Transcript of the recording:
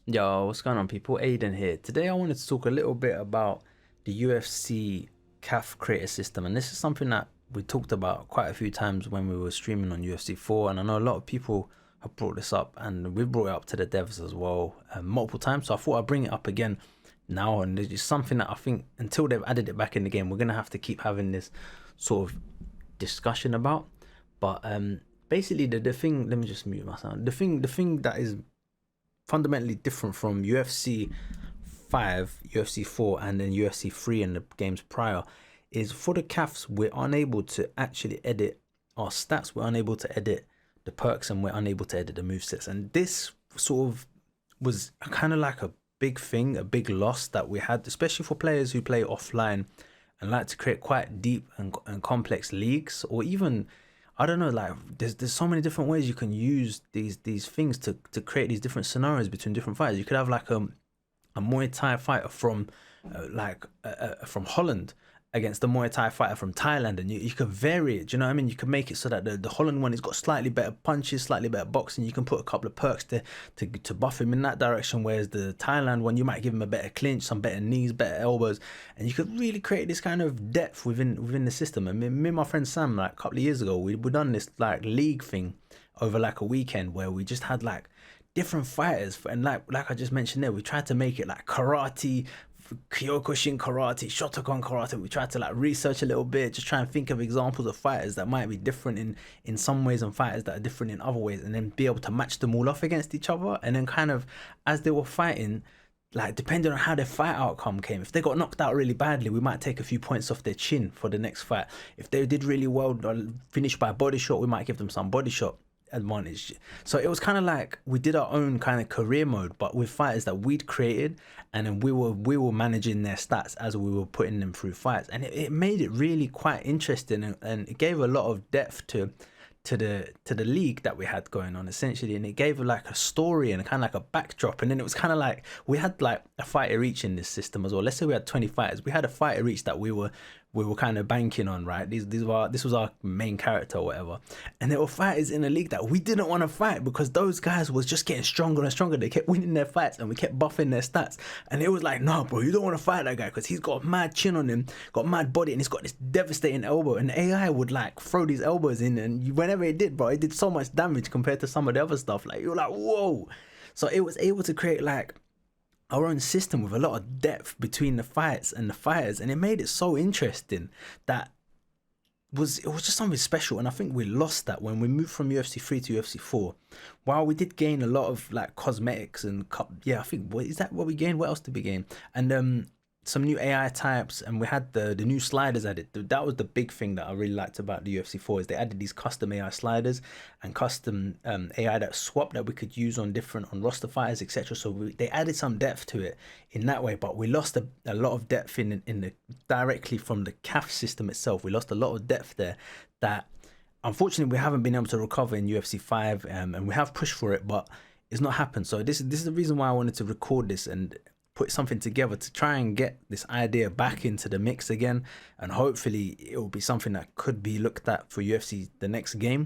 Yo, what's going on, people? Aiden here. Today, I wanted to talk a little bit about the UFC CAF creator system, and this is something that we talked about quite a few times when we were streaming on UFC 4. And I know a lot of people have brought this up, and we brought it up to the devs as well multiple times. So I thought I'd bring it up again now, and it's something that I think until they've added it back in the game, we're gonna have to keep having this sort of discussion about. But basically, the thing. Let me just mute my sound. The thing that is fundamentally different from UFC 5, UFC 4, and then UFC 3 and the games prior is for the CAFs, we're unable to actually edit our stats, we're unable to edit the perks, and we're unable to edit the movesets. And this sort of was kind of like a big thing, a big loss that we had, especially for players who play offline and like to create quite deep and complex leagues, or even I don't know, like there's so many different ways you can use these things to create these different scenarios between different fighters. You could have like a Muay Thai fighter from from Holland against the Muay Thai fighter from Thailand, and you could vary it. Do you know what I mean? You can make it so that the Holland one has got slightly better punches, slightly better boxing. You can put a couple of perks to buff him in that direction, whereas the Thailand one, you might give him a better clinch, some better knees, better elbows, and you could really create this kind of depth within the system. And me and my friend Sam, like a couple of years ago, we done this like league thing over like a weekend where we just had like different fighters, and like I just mentioned there, we tried to make it like karate, Kyokushin karate, Shotokan karate. We tried to like research a little bit, just try and think of examples of fighters that might be different in some ways and fighters that are different in other ways, and then be able to match them all off against each other. And then kind of as they were fighting, like depending on how their fight outcome came, if they got knocked out really badly, we might take a few points off their chin for the next fight. If they did really well or finished by a body shot, we might give them some body shot advantage. So it was kind of like we did our own kind of career mode, but with fighters that we'd created, and then we were managing their stats as we were putting them through fights, and it made it really quite interesting, and it gave a lot of depth to the league that we had going on essentially, and it gave like a story and kind of like a backdrop. And then it was kind of like we had like a fighter each in this system as well. Let's say we had 20 fighters, we had a fighter each that we were kind of banking on, right? This was our main character or whatever, and there were fighters in the league that we didn't want to fight because those guys was just getting stronger and stronger. They kept winning their fights and we kept buffing their stats, and it was like, no bro, you don't want to fight that guy because he's got a mad chin on him, got mad body, and he's got this devastating elbow, and AI would like throw these elbows in, and whenever it did, bro, it did so much damage compared to some of the other stuff. Like you're like, whoa. So it was able to create like our own system with a lot of depth between the fights and the fighters, and it made it so interesting that it was just something special. And I think we lost that when we moved from UFC 3 to UFC 4. While we did gain a lot of like cosmetics and yeah, I think, what is that what we gained? What else did we gain? And some new AI types, and we had the new sliders added. That was the big thing that I really liked about the UFC 4, is they added these custom AI sliders and custom AI that swap that we could use on roster fighters, etc. So they added some depth to it in that way, but we lost a lot of depth in the directly from the CAF system itself. We lost a lot of depth there that unfortunately we haven't been able to recover in UFC 5, and we have pushed for it, but it's not happened. So this is the reason why I wanted to record this and put something together to try and get this idea back into the mix again, and hopefully it will be something that could be looked at for UFC the next game.